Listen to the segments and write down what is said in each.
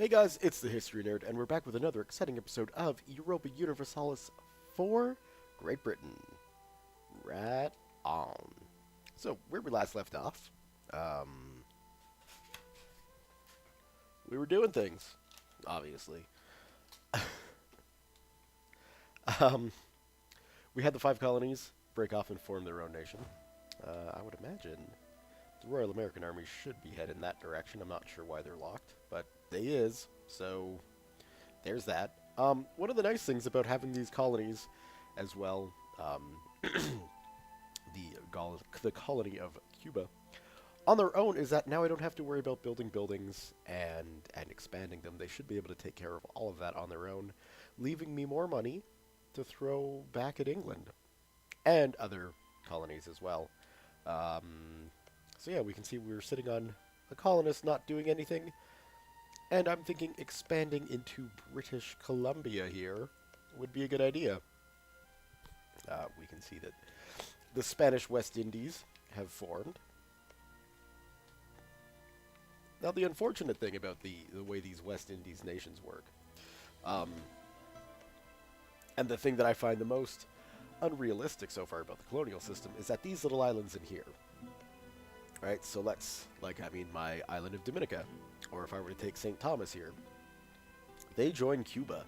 Hey guys, it's the History Nerd, and we're back with another exciting episode of Europa Universalis 4 Great Britain. Right on. So, where we last left off, we were doing things, obviously. um, we had the 5 colonies break off and form their own nation. I would imagine the Royal American Army should be headed in that direction. I'm not sure why they're locked, but they is, so there's that. One of the nice things about having these colonies as well, the colony of Cuba, on their own is that now I don't have to worry about building buildings and expanding them. They should be able to take care of all of that on their own, leaving me more money to throw back at England and other colonies as well. So yeah, we can see we're sitting on a colonist not doing anything, and I'm thinking expanding into British Columbia here would be a good idea. We can see that the Spanish West Indies have formed. Now, the unfortunate thing about the way these West Indies nations work, and the thing that I find the most unrealistic so far about the colonial system, is that these little islands in here, right? So my island of Dominica, or if I were to take St. Thomas here, they join Cuba.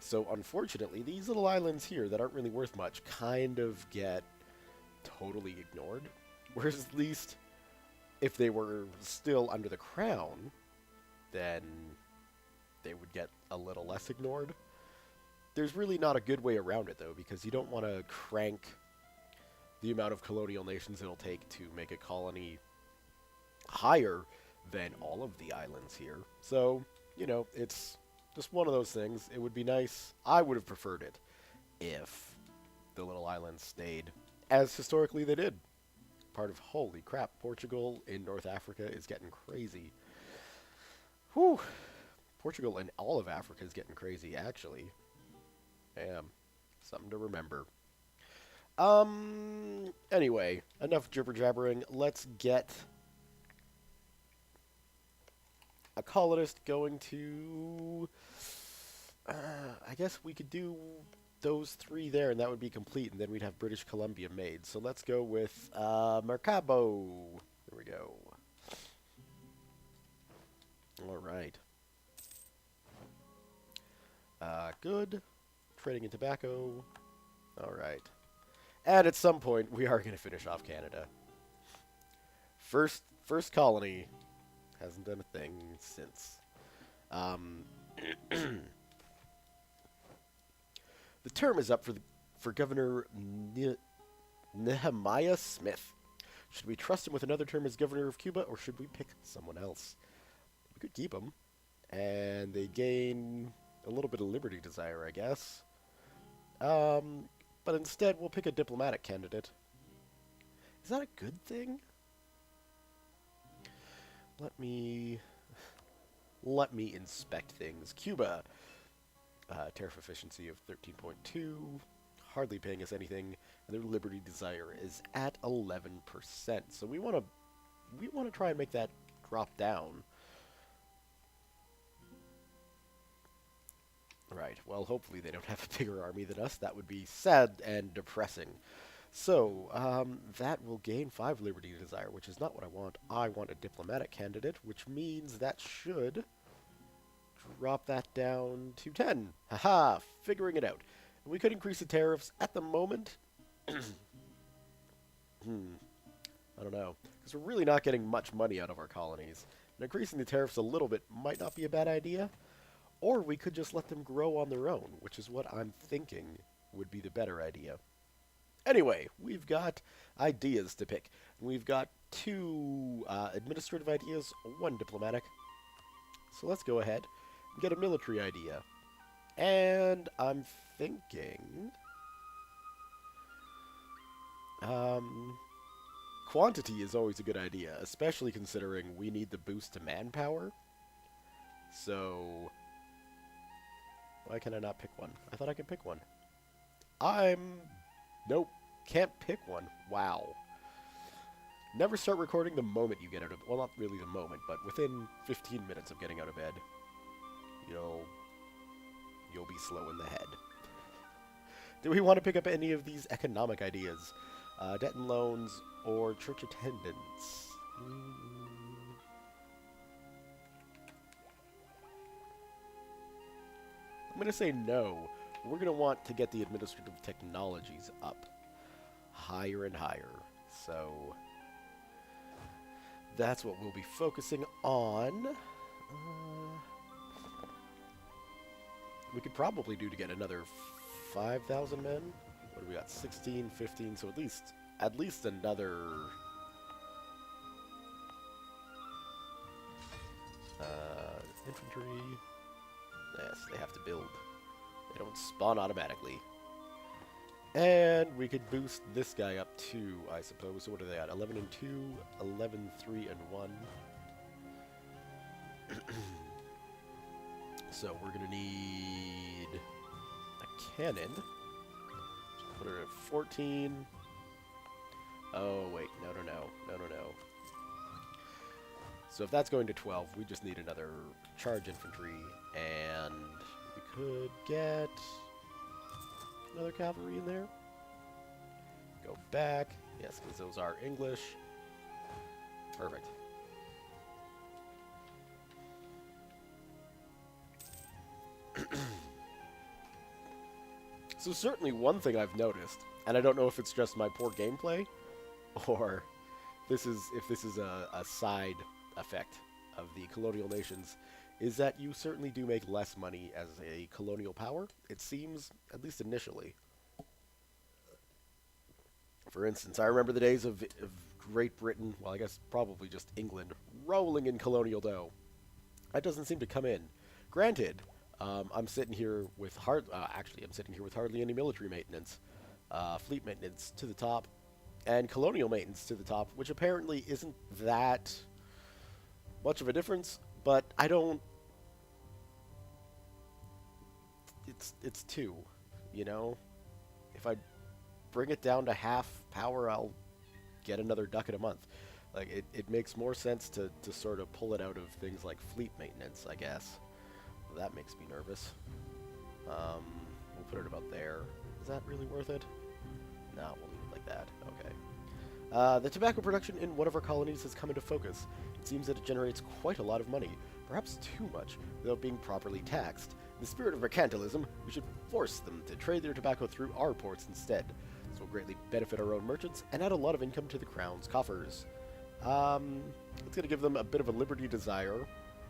So unfortunately, these little islands here that aren't really worth much kind of get totally ignored. Whereas at least if they were still under the crown, then they would get a little less ignored. There's really not a good way around it, though, because you don't want to crank the amount of colonial nations it'll take to make a colony higher than all of the islands here. So, it's just one of those things. It would be nice. I would have preferred it if the little islands stayed as historically they did. Part of, holy crap, Portugal in North Africa is getting crazy. Whew. Portugal in all of Africa is getting crazy, actually. Damn. Something to remember. Anyway, enough jibber-jabbering. Let's get a colonist going to... I guess we could do those 3 there, and that would be complete, and then we'd have British Columbia made. So let's go with Mercabo. There we go. All right. Good. Trading in tobacco. All right. And at some point, we are going to finish off Canada. First colony. Hasn't done a thing since. The term is up for Governor Nehemiah Smith. Should we trust him with another term as governor of Cuba, or should we pick someone else? We could keep him, and they gain a little bit of liberty desire, I guess. But instead, we'll pick a diplomatic candidate. Is that a good thing? Let me inspect things. Cuba. Tariff efficiency of 13.2, hardly paying us anything, and their liberty desire is at 11%. So we want to try and make that drop down. Right. Well, hopefully they don't have a bigger army than us. That would be sad and depressing. So that will gain 5 liberty desire, which is not what I want. I want a diplomatic candidate, which means that should drop that down to 10. Haha, figuring it out. And we could increase the tariffs at the moment. I don't know. Because we're really not getting much money out of our colonies. And increasing the tariffs a little bit might not be a bad idea. Or we could just let them grow on their own, which is what I'm thinking would be the better idea. Anyway, we've got ideas to pick. We've got 2 administrative ideas, 1 diplomatic. So let's go ahead and get a military idea. And I'm thinking... quantity is always a good idea, especially considering we need the boost to manpower. So... why can I not pick one? I thought I could pick one. Nope. Can't pick one. Wow. Never start recording the moment you get out of... well, not really the moment, but within 15 minutes of getting out of bed. you'll be slow in the head. Do we want to pick up any of these economic ideas? Debt and loans or church attendance? I'm going to say no. We're going to want to get the administrative technologies up higher and higher. So that's what we'll be focusing on. We could probably do to get another 5,000 men. What do we got? 16, 15, so at least another infantry. Yes, they have to build. They don't spawn automatically. And we could boost this guy up too, I suppose. So what are they at? 11 and 2, 11, 3 and 1. So we're gonna need a cannon. Put her at 14. Oh wait, no. So if that's going to 12, we just need another charge infantry, and we could get another cavalry in there. Go back. Yes, because those are English. Perfect. So certainly one thing I've noticed, and I don't know if it's just my poor gameplay, or if this is a side effect of the colonial nations, is that you certainly do make less money as a colonial power, it seems, at least initially. For instance, I remember the days of Great Britain, well, I guess probably just England, rolling in colonial dough. That doesn't seem to come in. Granted, I'm sitting here with hardly any military maintenance, fleet maintenance to the top, and colonial maintenance to the top, which apparently isn't that much of a difference, but I don't... It's 2, you know? If I bring it down to half power, I'll get another ducat a month. Like, it makes more sense to sort of pull it out of things like fleet maintenance, I guess. That makes me nervous. We'll put it about there. Is that really worth it? No, we'll leave it like that. Okay. The tobacco production in one of our colonies has come into focus. It seems that it generates quite a lot of money, perhaps too much, without being properly taxed. In the spirit of mercantilism, we should force them to trade their tobacco through our ports instead. This will greatly benefit our own merchants and add a lot of income to the Crown's coffers. It's going to give them a bit of a liberty desire,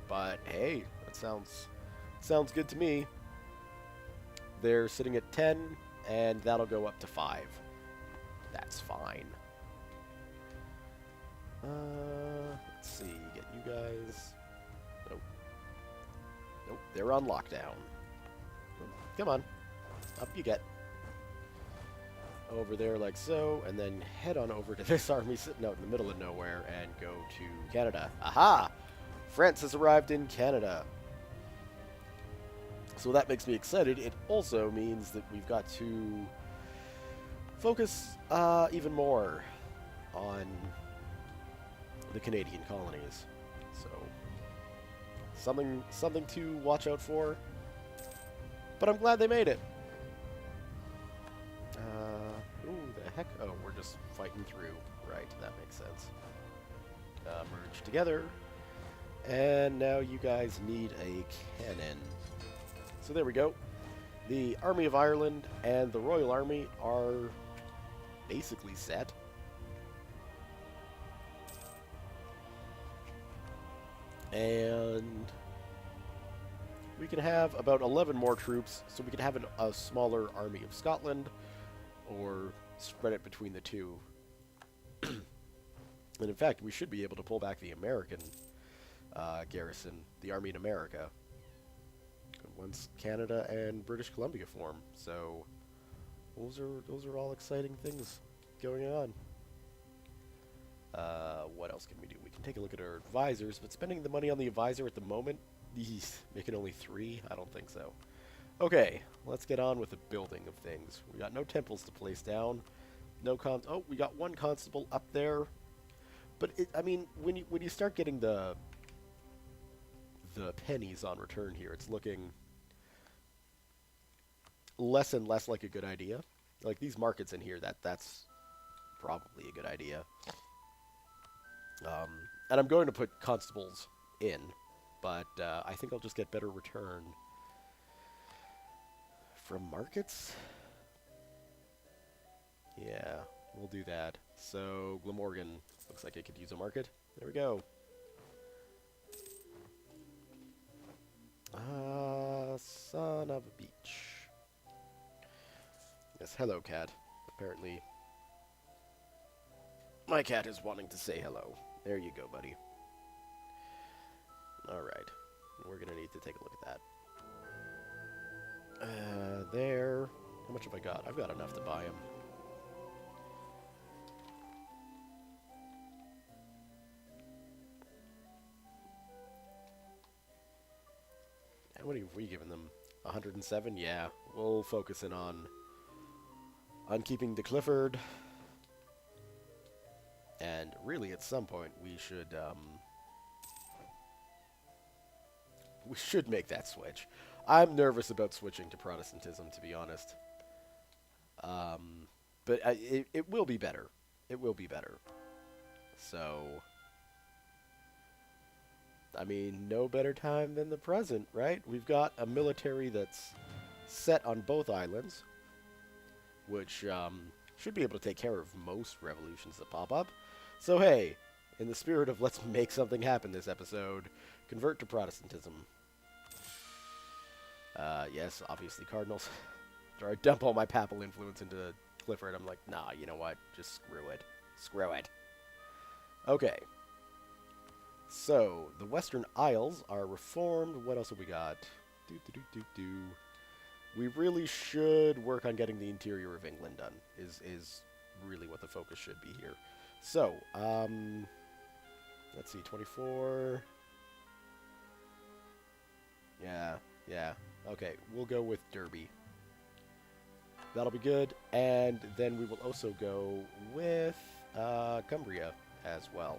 but hey, that sounds good to me. They're sitting at 10, and that'll go up to 5. That's fine. Let's see, get you guys... Nope, they're on lockdown. Come on, up you get. Over there like so, and then head on over to this army sitting out in the middle of nowhere and go to Canada. Aha! France has arrived in Canada. So that makes me excited. It also means that we've got to focus even more on the Canadian colonies. So something to watch out for. But I'm glad they made it. Ooh, the heck? Oh, we're just fighting through. Right, that makes sense. Merge together. And now you guys need a cannon. So there we go. The Army of Ireland and the Royal Army are basically set. And we can have about 11 more troops, so we can have a smaller Army of Scotland, or spread it between the two. And in fact, we should be able to pull back the American garrison, the Army in America, once Canada and British Columbia form. So those are all exciting things going on. What else can we do? We can take a look at our advisors, but spending the money on the advisor at the moment, making only 3? I don't think so. Okay, let's get on with the building of things. We got no temples to place down. No oh, we got 1 constable up there. But I mean, when you start getting the the pennies on return here. It's looking less and less like a good idea. Like these markets in here, that's probably a good idea. And I'm going to put constables in, but I think I'll just get better return from markets. Yeah, we'll do that. So Glamorgan looks like it could use a market. There we go. Son of a beach. Yes, hello, cat. Apparently, my cat is wanting to say hello. There you go, buddy. Alright. We're gonna need to take a look at that. There. How much have I got? I've got enough to buy him. How many have we given them? 107? Yeah. We'll focus in on keeping the Clifford. And really, at some point, we should make that switch. I'm nervous about switching to Protestantism, to be honest. But it will be better. It will be better. So, I mean, no better time than the present, right? We've got a military that's set on both islands, which should be able to take care of most revolutions that pop up. So hey, in the spirit of let's make something happen this episode, convert to Protestantism. Yes, obviously Cardinals. Or I dump all my papal influence into Clifford. I'm like, nah, you know what? Just screw it. Screw it. Okay. So, the Western Isles are reformed. What else have we got? We really should work on getting the interior of England done, is really what the focus should be here. So, let's see, 24. Yeah. Okay, we'll go with Derby. That'll be good. And then we will also go with Cumbria as well.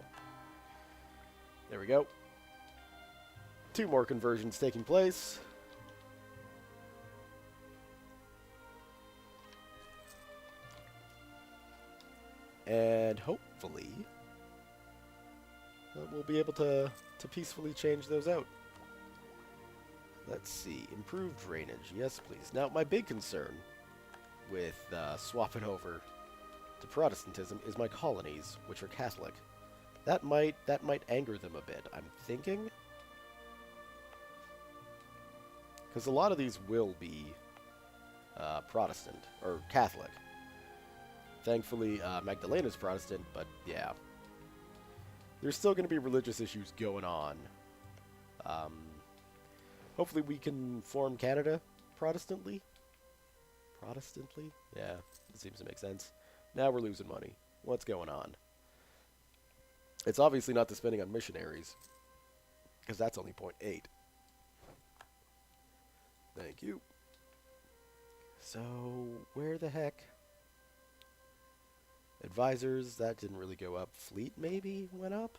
There we go. 2 more conversions taking place. And hopefully, we'll be able to peacefully change those out. Let's see. Improved drainage. Yes, please. Now, my big concern with swapping over to Protestantism is my colonies, which are Catholic. That might anger them a bit, I'm thinking. Because a lot of these will be Protestant, or Catholic. Thankfully, Magdalena's Protestant, but yeah. There's still going to be religious issues going on. Hopefully we can form Canada Protestantly. Protestantly? Yeah, that seems to make sense. Now we're losing money. What's going on? It's obviously not the spending on missionaries, because that's only 0.8. Thank you. So, where the heck? Advisors, that didn't really go up. Fleet, maybe, went up?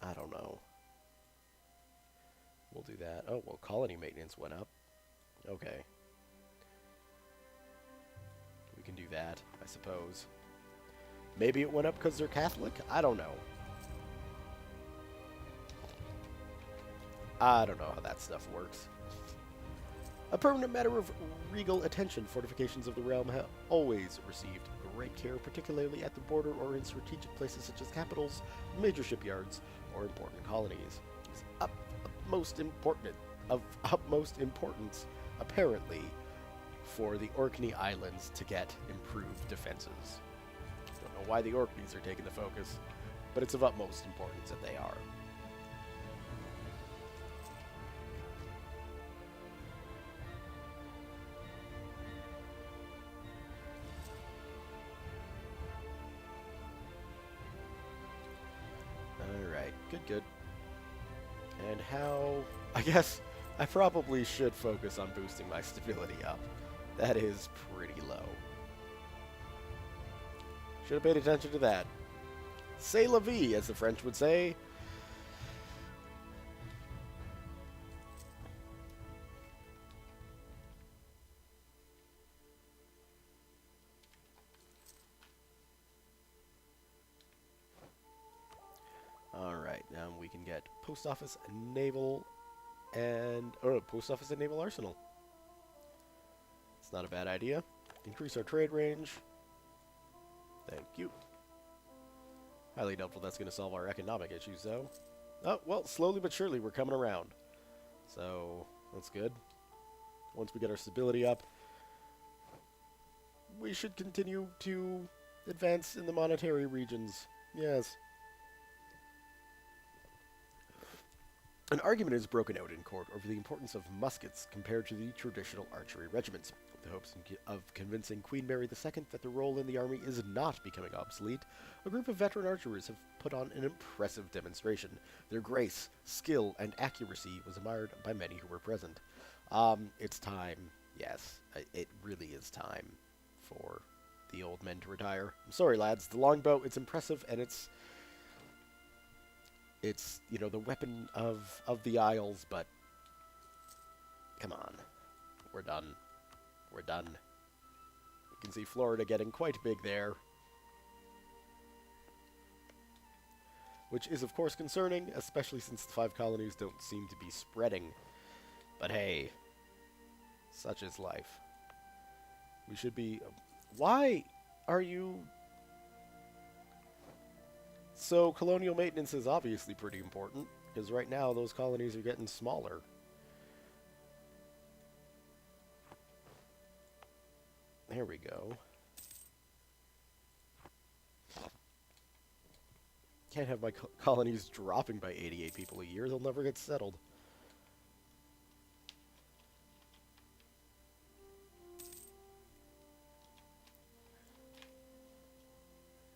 I don't know. We'll do that. Oh, well, colony maintenance went up. Okay. We can do that, I suppose. Maybe it went up because they're Catholic? I don't know. I don't know how that stuff works. A permanent matter of regal attention, fortifications of the realm have always received great care, particularly at the border or in strategic places such as capitals, major shipyards, or important colonies. It's of utmost importance, apparently, for the Orkney Islands to get improved defenses. Don't know why the Orkneys are taking the focus, but it's of utmost importance that they are. Alright, good. And how... I guess I probably should focus on boosting my stability up. That is pretty low. Should have paid attention to that. C'est la vie, as the French would say. we can get post office, naval, and post office and naval arsenal. It's not a bad idea. Increase our trade range. Thank you. Highly doubtful that's going to solve our economic issues, though. Oh, well, slowly but surely we're coming around. So, that's good. Once we get our stability up, we should continue to advance in the monetary regions. Yes. An argument is broken out in court over the importance of muskets compared to the traditional archery regiments, with the hopes of convincing Queen Mary II that the role in the army is not becoming obsolete. A group of veteran archers have put on an impressive demonstration. Their grace, skill, and accuracy was admired by many who were present. It's time. Yes, it really is time for the old men to retire. I'm sorry, lads. The longbow, it's impressive, and it's you know, the weapon of the Isles, but come on. We're done. We're done. You can see Florida getting quite big there. Which is, of course, concerning, especially since the 5 colonies don't seem to be spreading. But hey, such is life. We should be... Why are you... So, colonial maintenance is obviously pretty important, because right now those colonies are getting smaller. There we go. Can't have my colonies dropping by 88 people a year. They'll never get settled.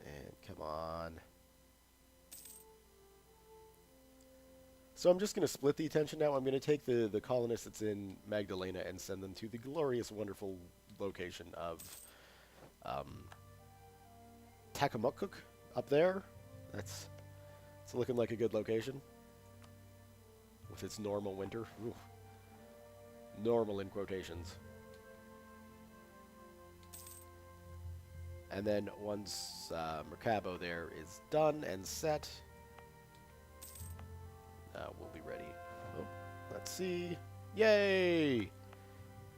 And come on. So I'm just going to split the attention now. I'm going to take the colonists that's in Magdalena and send them to the glorious, wonderful location of Takamookuk up there. It's looking like a good location. With its normal winter. Ooh. Normal in quotations. And then once Mercabo there is done and set, we'll be ready. Oh, let's see. Yay!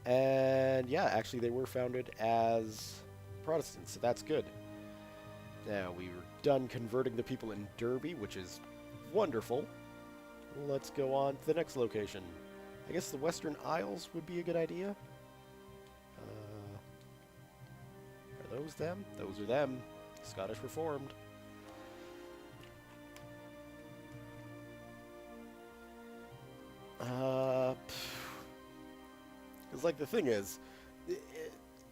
And yeah, actually they were founded as Protestants, so that's good. Now, we were done converting the people in Derby, which is wonderful. Let's go on to the next location. I guess the Western Isles would be a good idea. Are those them? Those are them. Scottish Reformed. Because, like, the thing is...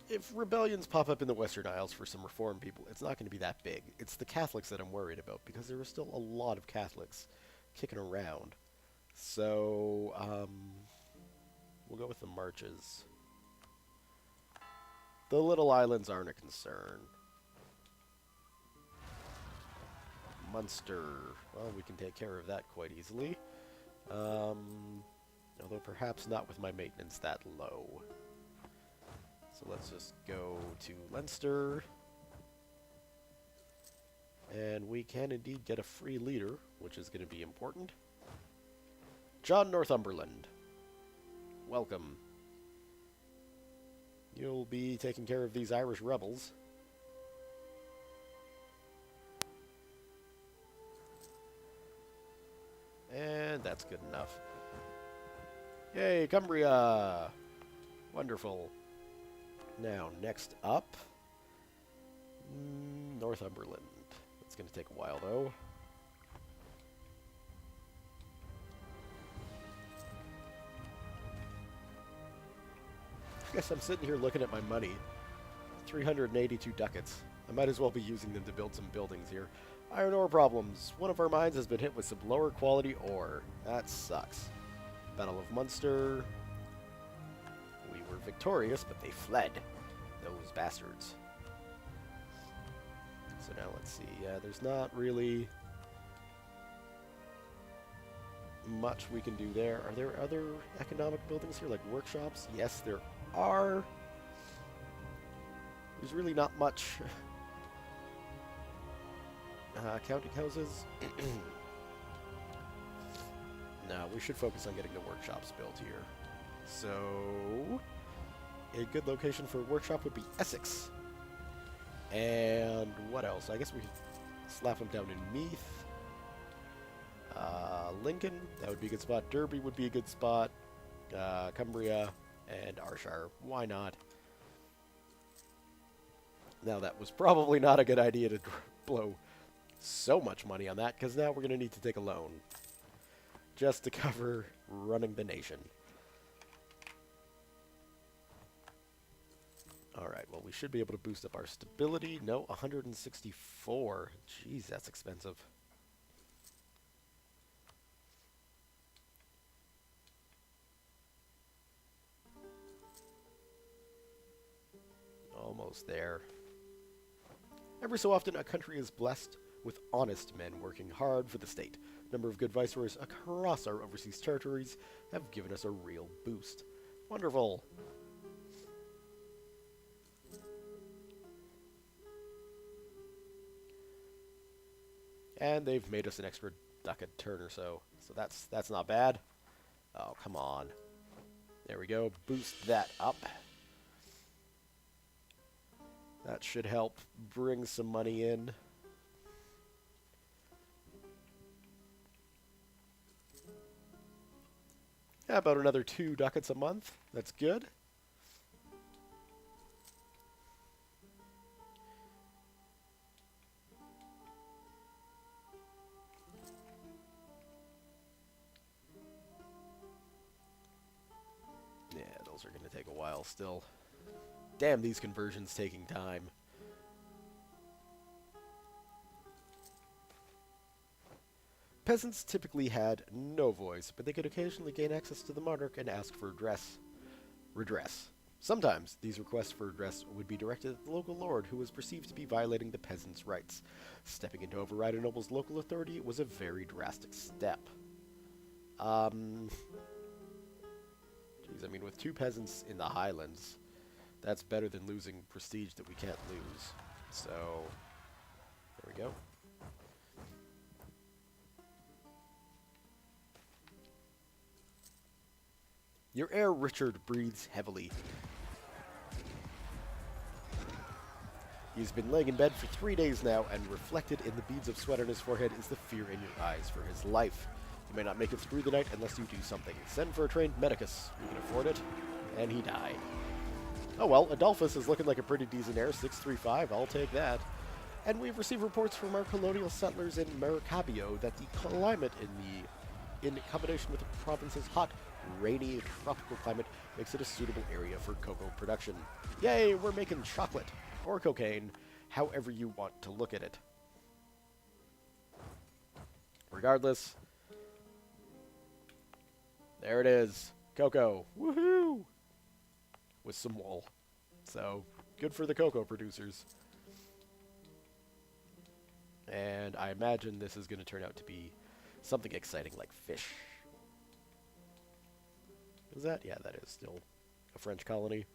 If rebellions pop up in the Western Isles for some Reformed people, it's not going to be that big. It's the Catholics that I'm worried about, because there are still a lot of Catholics kicking around. So, we'll go with the marches. The little islands aren't a concern. Munster. Well, we can take care of that quite easily. Although perhaps not with my maintenance that low. So let's just go to Leinster. And we can indeed get a free leader, which is going to be important. John Northumberland. Welcome. You'll be taking care of these Irish rebels. And that's good enough. Yay, Cumbria! Wonderful. Now, next up, Northumberland. It's going to take a while, though. I guess I'm sitting here looking at my money. 382 ducats. I might as well be using them to build some buildings here. Iron ore problems. One of our mines has been hit with some lower quality ore. That sucks. Battle of Munster. We were victorious, but they fled. Those bastards. So now let's see. Yeah, there's not really much we can do there. Are there other economic buildings here, like workshops? Yes, there are. There's really not much. Counting houses. No, we should focus on getting the workshops built here. So, a good location for a workshop would be Essex. And what else? I guess we could slap them down in Meath. Lincoln, that would be a good spot. Derby would be a good spot. Cumbria and Ayrshire. Why not? Now, that was probably not a good idea to blow so much money on that, because now we're going to need to take a loan just to cover running the nation. Alright, well, we should be able to boost up our stability. No, 164. Jeez, that's expensive. Almost there. Every so often, a country is blessed with honest men working hard for the state. A number of good viceroys across our overseas territories have given us a real boost. Wonderful. And they've made us an extra duck a turn or so. So that's not bad. Oh, come on. There we go. Boost that up. That should help bring some money in. Yeah, about another 2 ducats a month. That's good. Yeah, those are going to take a while still. Damn, these conversions taking time. Peasants typically had no voice, but they could occasionally gain access to the monarch and ask for redress. Sometimes these requests for redress would be directed at the local lord who was perceived to be violating the peasants' rights. Stepping in to override a noble's local authority was a very drastic step. Geez, I mean, with 2 peasants in the Highlands, that's better than losing prestige that we can't lose. So, there we go. Your heir Richard breathes heavily. He's been laying in bed for 3 days now, and reflected in the beads of sweat on his forehead is the fear in your eyes for his life. You may not make it through the night unless you do something. Send for a trained medicus. We can afford it. And he died. Oh well, Adolphus is looking like a pretty decent heir. 635, I'll take that. And we've received reports from our colonial settlers in Maracabio that the climate in combination with the province's hot, rainy, tropical climate makes it a suitable area for cocoa production. Yay, we're making chocolate. Or cocaine, however you want to look at it. Regardless, there it is. Cocoa. Woohoo! With some wool. So, good for the cocoa producers. And I imagine this is going to turn out to be something exciting like fish. Is that? Yeah, that is still a French colony.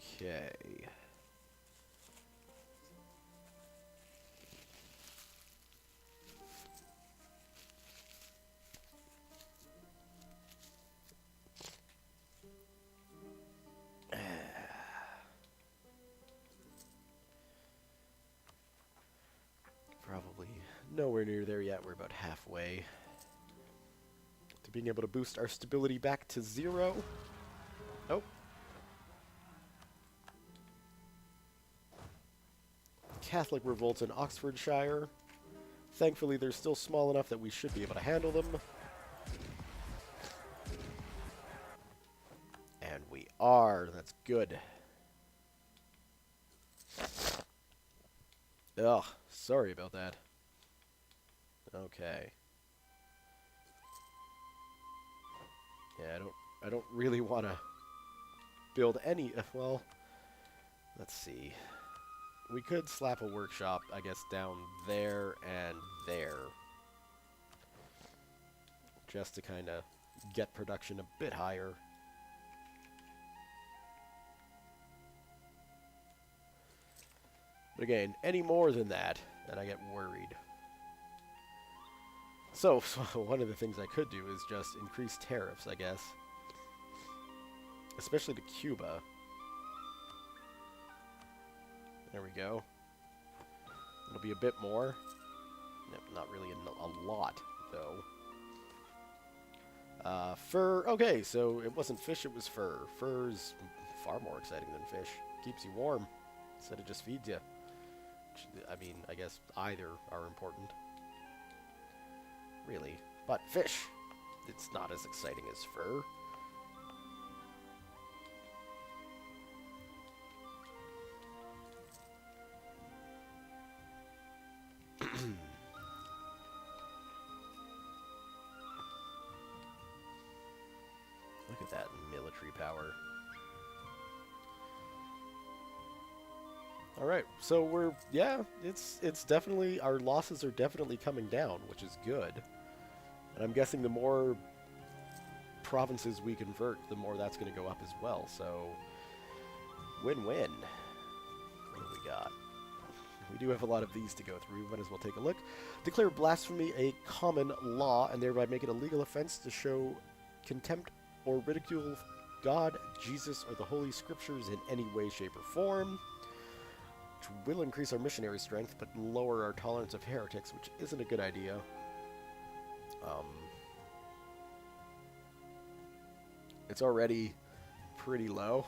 Okay. Probably nowhere near there yet. We're about halfway to being able to boost our stability back to 0. Oh. Catholic revolts in Oxfordshire. Thankfully, they're still small enough that we should be able to handle them. And we are. That's good. Ugh, sorry about that. Okay. Yeah, I don't really want to build any, well, let's see. We could slap a workshop, I guess, down there and there. Just to kind of get production a bit higher. But again, any more than that, and I get worried. So one of the things I could do is just increase tariffs, I guess. Especially to Cuba. There we go. It'll be a bit more. Nope, not really a lot, though. Fur. Okay, so it wasn't fish, it was fur. Fur's far more exciting than fish. Keeps you warm instead of just feeds you. I mean, I guess either are important. Really. But fish, it's not as exciting as fur. Look at that military power. Alright, so we're, yeah, it's definitely, our losses are definitely coming down, which is good. And I'm guessing the more provinces we convert, the more that's going to go up as well, so win-win. What do we got? We do have a lot of these to go through, might as well take a look. Declare blasphemy a common law, and thereby make it a legal offense to show contempt or ridicule God, Jesus, or the Holy Scriptures in any way, shape, or form. Which will increase our missionary strength, but lower our tolerance of heretics, which isn't a good idea. It's already pretty low,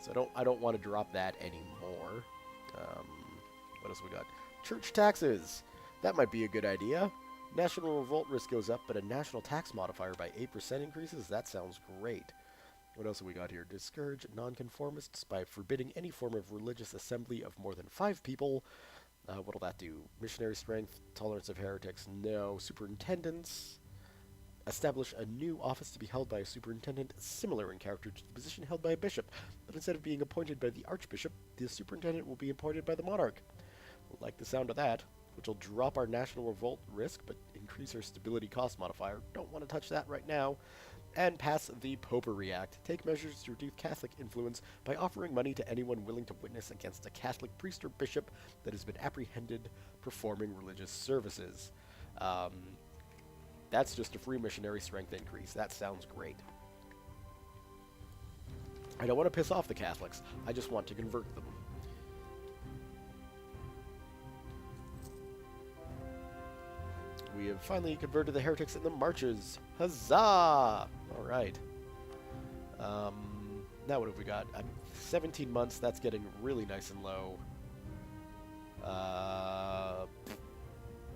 so I don't want to drop that anymore. What else we got? Church taxes. That might be a good idea. National revolt risk goes up, but a national tax modifier by 8% increases? That sounds great. What else have we got here? Discourage nonconformists by forbidding any form of religious assembly of more than 5 people. What'll that do? Missionary strength, tolerance of heretics? No. Superintendents. Establish a new office to be held by a superintendent similar in character to the position held by a bishop, but instead of being appointed by the archbishop, the superintendent will be appointed by the monarch. Like the sound of that, which will drop our national revolt risk, but increase our stability cost modifier. Don't want to touch that right now. And pass the Popery Act. Take measures to reduce Catholic influence by offering money to anyone willing to witness against a Catholic priest or bishop that has been apprehended performing religious services. That's just a free missionary strength increase. That sounds great. I don't want to piss off the Catholics. I just want to convert them. We have finally converted the heretics in the marches. Huzzah! Alright. Now what have we got? 17 months, that's getting really nice and low.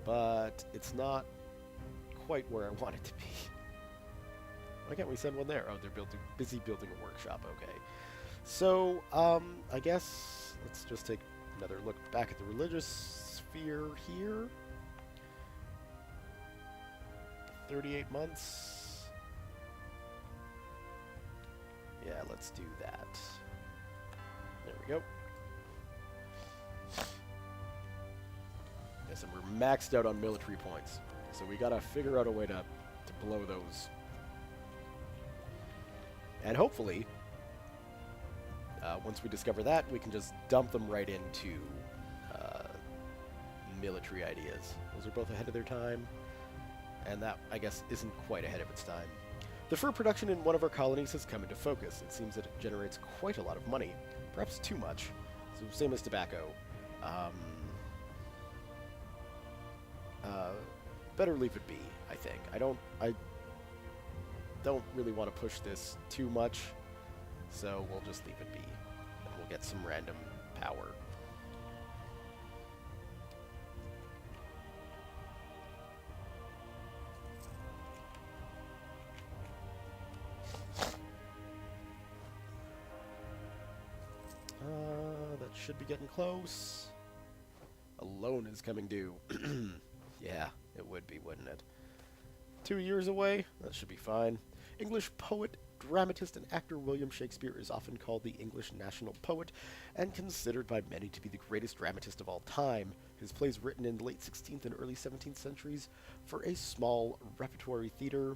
But it's not quite where I want it to be. Why can't we send one there? Oh, they're busy building a workshop, okay. So, I guess let's just take another look back at the religious sphere here. 38 months. Yeah, let's do that. There we go. Yes, and we're maxed out on military points. So we gotta figure out a way to blow those. And hopefully, once we discover that, we can just dump them right into military ideas. Those are both ahead of their time. And that, I guess, isn't quite ahead of its time. The fur production in one of our colonies has come into focus. It seems that it generates quite a lot of money, perhaps too much. So same as tobacco. Better leave it be, I think. I don't really want to push this too much, so we'll just leave it be. And we'll get some random power. That should be getting close. A loan is coming due. Yeah, it would be, wouldn't it? 2 years away? That should be fine. English poet, dramatist, and actor William Shakespeare is often called the English national poet and considered by many to be the greatest dramatist of all time. His plays, written in the late 16th and early 17th centuries for a small repertory theater,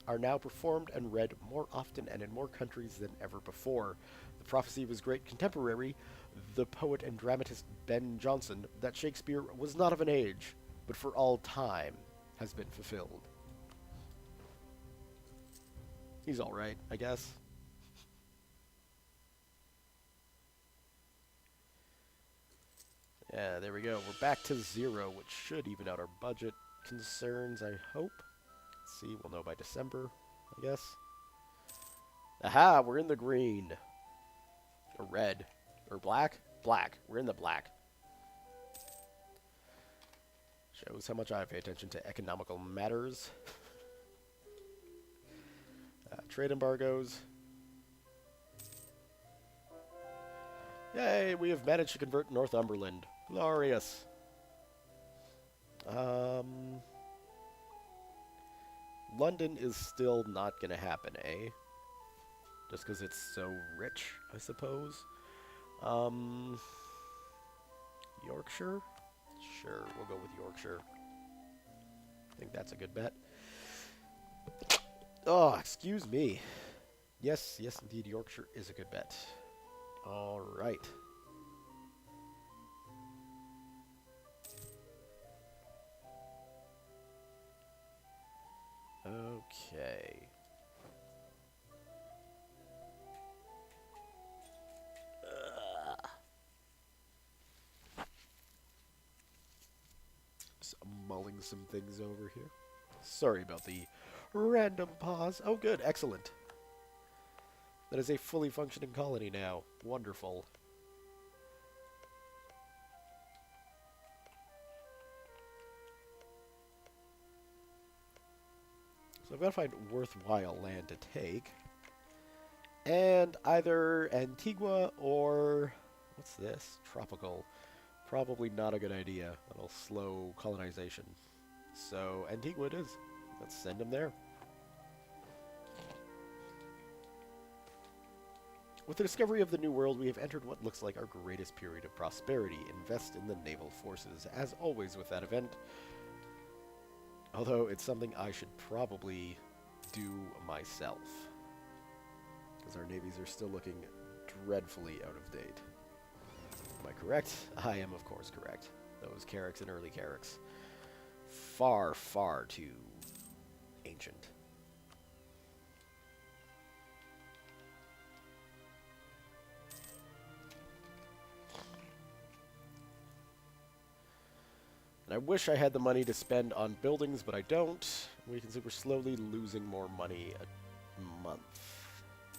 are now performed and read more often and in more countries than ever before. The prophecy of his great contemporary, the poet and dramatist Ben Jonson that Shakespeare was not of an age, but for all time has been fulfilled. He's alright, I guess. Yeah, there we go. We're back to 0, which should even out our budget concerns, I hope. Let's see, we'll know by December, I guess. Aha, we're in the green. Or red. Or black? Black. We're in the black. Shows how much I pay attention to economical matters. Trade embargoes. Yay, we have managed to convert Northumberland. Glorious. London is still not going to happen, eh? Just because it's so rich, I suppose. Yorkshire? Sure, we'll go with Yorkshire. I think that's a good bet. Oh, excuse me. Yes, yes, indeed, Yorkshire is a good bet. All right. Okay. Just mulling some things over here. Sorry about the random pause. Oh, good. Excellent. That is a fully functioning colony now. Wonderful. So I've got to find worthwhile land to take. And either Antigua or... what's this? Tropical. Probably not a good idea. That'll slow colonization. So Antigua it is. Let's send him there. With the discovery of the New World, we have entered what looks like our greatest period of prosperity. Invest in the naval forces. As always with that event, although it's something I should probably do myself, because our navies are still looking dreadfully out of date. Am I correct? I am, of course, correct. Those Carracks and early Carracks. Far, far too ancient. And I wish I had the money to spend on buildings, but I don't. We can see we're slowly losing more money a month.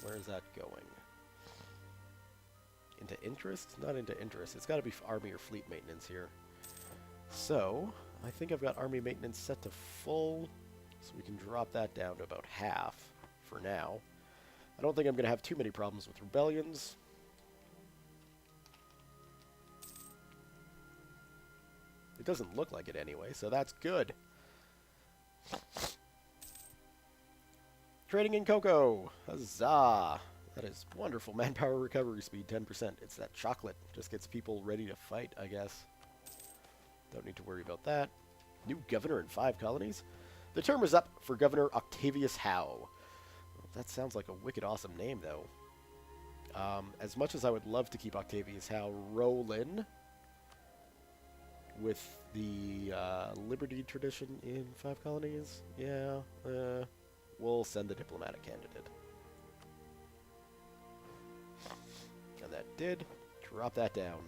Where is that going? Into interest? Not into interest. It's got to be army or fleet maintenance here. So, I think I've got army maintenance set to full, so we can drop that down to about half for now. I don't think I'm going to have too many problems with rebellions. It doesn't look like it anyway, so that's good. Trading in cocoa. Huzzah. That is wonderful. Manpower recovery speed, 10%. It's that chocolate. Just gets people ready to fight, I guess. Don't need to worry about that. New governor in 5 colonies. The term is up for Governor Octavius Howe. That sounds like a wicked awesome name, though. As much as I would love to keep Octavius Howe rolling with the Liberty tradition in 5 colonies, yeah, we'll send the diplomatic candidate. And that did drop that down.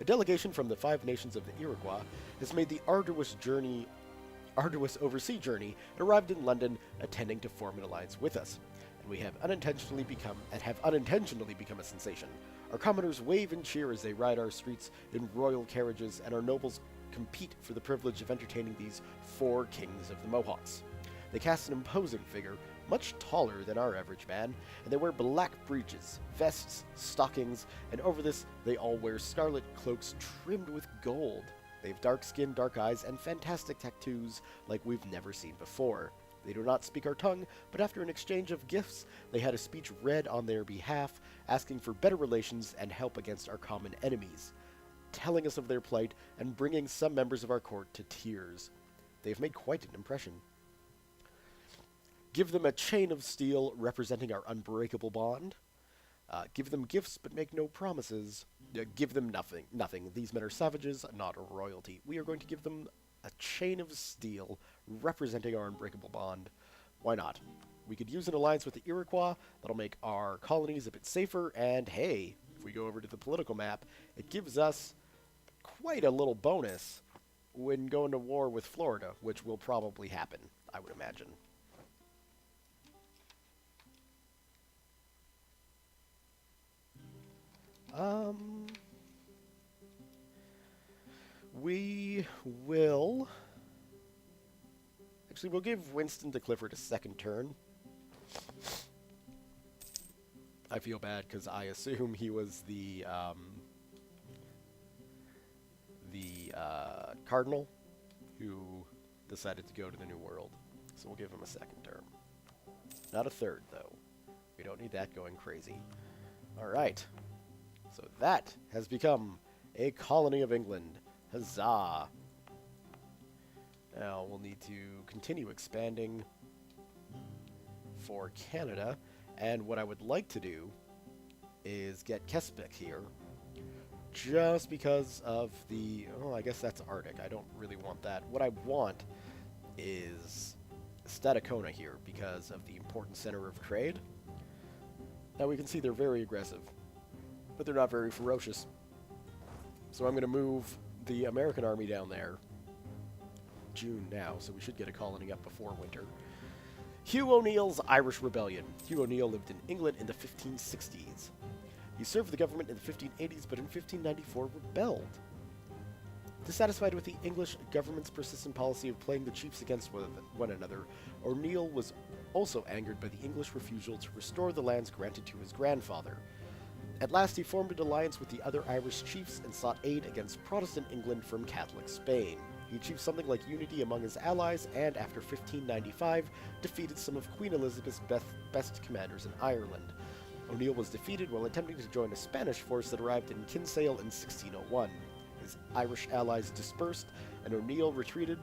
A delegation from the 5 nations of the Iroquois has made the arduous oversea journey and arrived in London, intending to form an alliance with us. And we have unintentionally become a sensation. Our commoners wave and cheer as they ride our streets in royal carriages, and our nobles compete for the privilege of entertaining these 4 kings of the Mohawks. They cast an imposing figure, much taller than our average man, and they wear black breeches, vests, stockings, and over this they all wear scarlet cloaks trimmed with gold. They have dark skin, dark eyes, and fantastic tattoos like we've never seen before. They do not speak our tongue, but after an exchange of gifts, they had a speech read on their behalf, asking for better relations and help against our common enemies, telling us of their plight and bringing some members of our court to tears. They have made quite an impression. Give them a chain of steel representing our unbreakable bond. Give them gifts, but make no promises. Give them nothing. Nothing. These men are savages, not royalty. We are going to give them a chain of steel representing our unbreakable bond. Why not? We could use an alliance with the Iroquois. That'll make our colonies a bit safer. And hey, if we go over to the political map, it gives us quite a little bonus when going to war with Florida, which will probably happen, I would imagine. We will... Actually, we'll give Winston de Clifford a second turn. I feel bad because I assume he was the cardinal who decided to go to the New World. So we'll give him a second term. Not a third, though. We don't need that going crazy. Alright. So that has become a colony of England. Huzzah! Now we'll need to continue expanding for Canada. And what I would like to do is get Keswick here. Just because of the... Oh, I guess that's Arctic. I don't really want that. What I want is Stadacona here because of the important center of trade. Now we can see they're very aggressive, but they're not very ferocious. So I'm going to move the American army down there. June now, so we should get a colony up before winter. Hugh O'Neill's Irish Rebellion. Hugh O'Neill lived in England in the 1560s. He served the government in the 1580s, but in 1594 rebelled. Dissatisfied with the English government's persistent policy of playing the chiefs against one another, O'Neill was also angered by the English refusal to restore the lands granted to his grandfather. At last he formed an alliance with the other Irish chiefs and sought aid against Protestant England from Catholic Spain. He achieved something like unity among his allies and, after 1595, defeated some of Queen Elizabeth's best commanders in Ireland. O'Neill was defeated while attempting to join a Spanish force that arrived in Kinsale in 1601. His Irish allies dispersed, and O'Neill retreated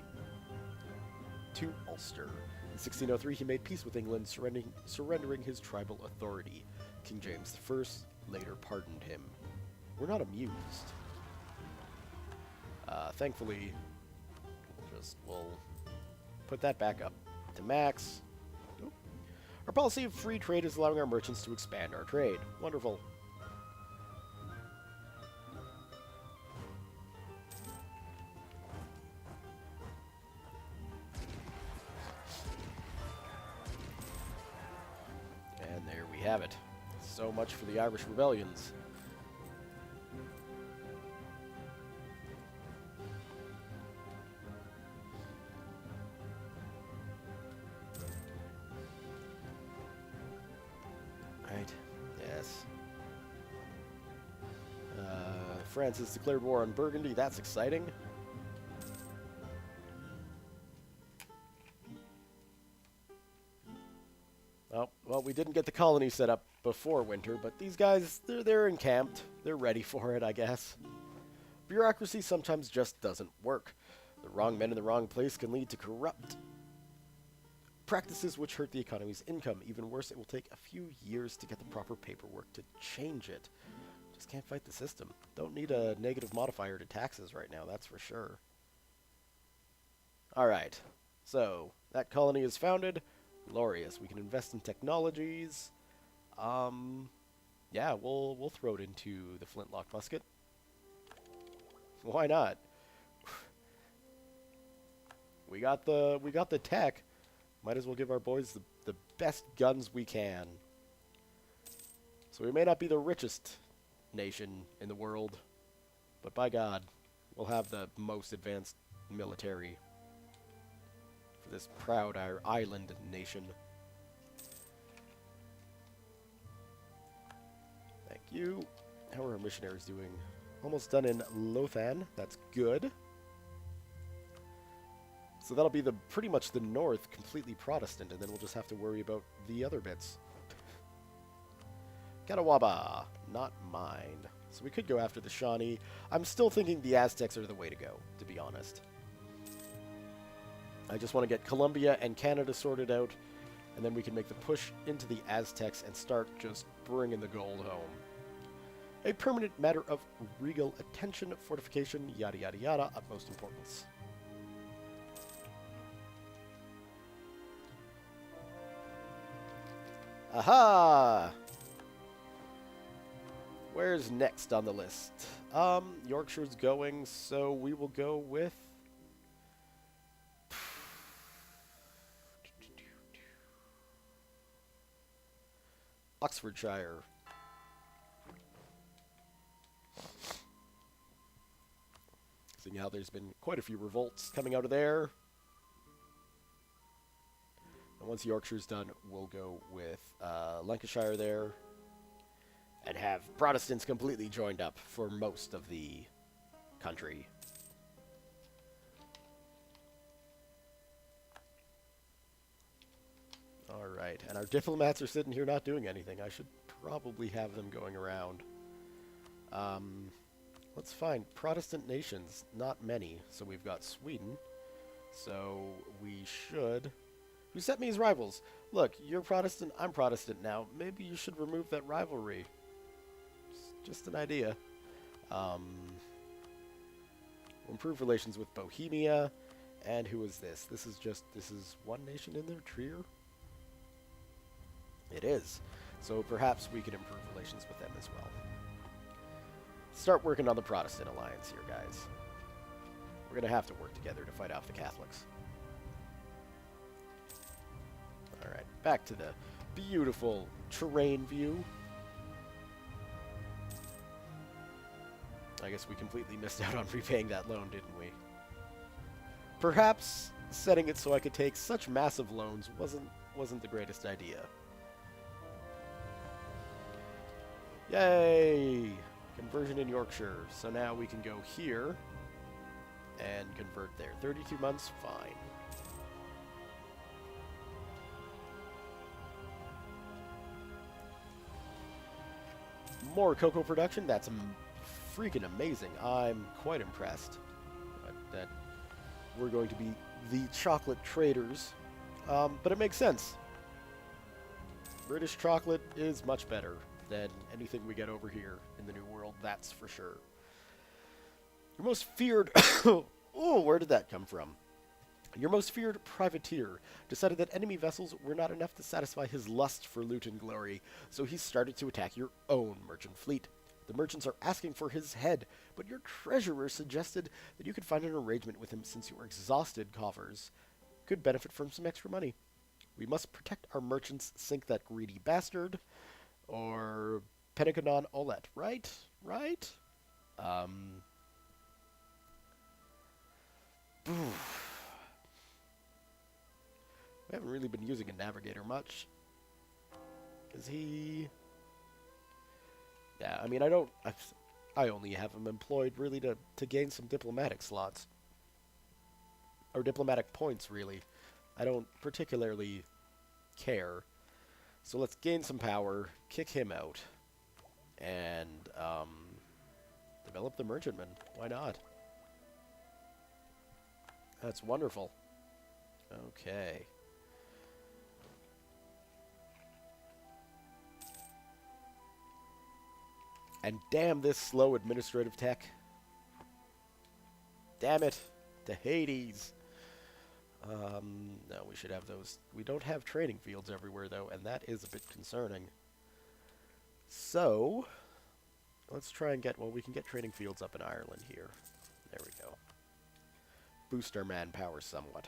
to Ulster. In 1603, he made peace with England, surrendering his tribal authority. King James I later pardoned him. We're not amused. Thankfully, we'll put that back up to max. Nope. Our policy of free trade is allowing our merchants to expand our trade. Wonderful. And there we have it. So much for the Irish rebellions. France has declared war on Burgundy. That's exciting. Oh, well, we didn't get the colony set up before winter, but these guys, they're encamped. They're ready for it, I guess. Bureaucracy sometimes just doesn't work. The wrong men in the wrong place can lead to corrupt practices which hurt the economy's income. Even worse, it will take a few years to get the proper paperwork to change it. Just can't fight the system. Don't need a negative modifier to taxes right now, that's for sure. Alright, so that colony is founded. Glorious. We can invest in technologies. Yeah, we'll throw it into the flintlock musket. Why not? We got the tech. Might as well give our boys the best guns we can. So we may not be the richest nation in the world, but by God, we'll have the most advanced military for this proud island nation. Thank you. How are our missionaries doing? Almost done in Lothan. That's good. So that'll be pretty much the north completely Protestant, and then we'll just have to worry about the other bits. Catawba, not mine. So we could go after the Shawnee. I'm still thinking the Aztecs are the way to go, to be honest. I just want to get Colombia and Canada sorted out, and then we can make the push into the Aztecs and start just bringing the gold home. A permanent matter of regal attention, fortification, yada yada yada, utmost importance. Aha! Where's next on the list? Yorkshire's going, so we will go with... Oxfordshire. Seeing how there's been quite a few revolts coming out of there. And once Yorkshire's done, we'll go with Lancashire there. And have Protestants completely joined up for most of the country. Alright, and our diplomats are sitting here not doing anything. I should probably have them going around. Let's find Protestant nations. Not many. So we've got Sweden. So we should... Who set me as rivals? Look, you're Protestant, I'm Protestant now. Maybe you should remove that rivalry. Just an idea. We'll improve relations with Bohemia. And who is this? This is one nation in there? Trier? It is. So perhaps we can improve relations with them as well. Start working on the Protestant alliance here, guys. We're going to have to work together to fight off the Catholics. Alright, back to the beautiful terrain view. I guess we completely missed out on repaying that loan, didn't we? Perhaps setting it so I could take such massive loans wasn't the greatest idea. Yay! Conversion in Yorkshire. So now we can go here and convert there. 32 months, fine. More cocoa production, that's freaking amazing. I'm quite impressed that we're going to be the chocolate traders. But it makes sense. British chocolate is much better than anything we get over here in the New World, that's for sure. Your most feared... Oh, where did that come from? Your most feared privateer decided that enemy vessels were not enough to satisfy his lust for loot and glory, so he started to attack your own merchant fleet. The merchants are asking for his head, but your treasurer suggested that you could find an arrangement with him since your exhausted coffers could benefit from some extra money. We must protect our merchants, sink that greedy bastard, or Pennaconon Olet, right? Right? We haven't really been using a navigator much. Is he... Yeah, I mean, I only have him employed really to gain some diplomatic slots. Or diplomatic points, really. I don't particularly care. So let's gain some power, kick him out, and develop the merchantman. Why not? That's wonderful. Okay. And damn this slow administrative tech. Damn it. To Hades. No, we should have those. We don't have training fields everywhere, though, and that is a bit concerning. So, let's try and get... Well, we can get training fields up in Ireland here. There we go. Boost our manpower somewhat.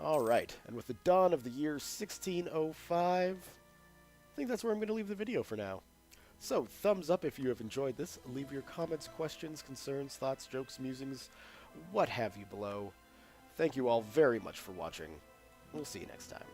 Alright, and with the dawn of the year 1605, I think that's where I'm going to leave the video for now. So, thumbs up if you have enjoyed this. Leave your comments, questions, concerns, thoughts, jokes, musings, what have you below. Thank you all very much for watching. We'll see you next time.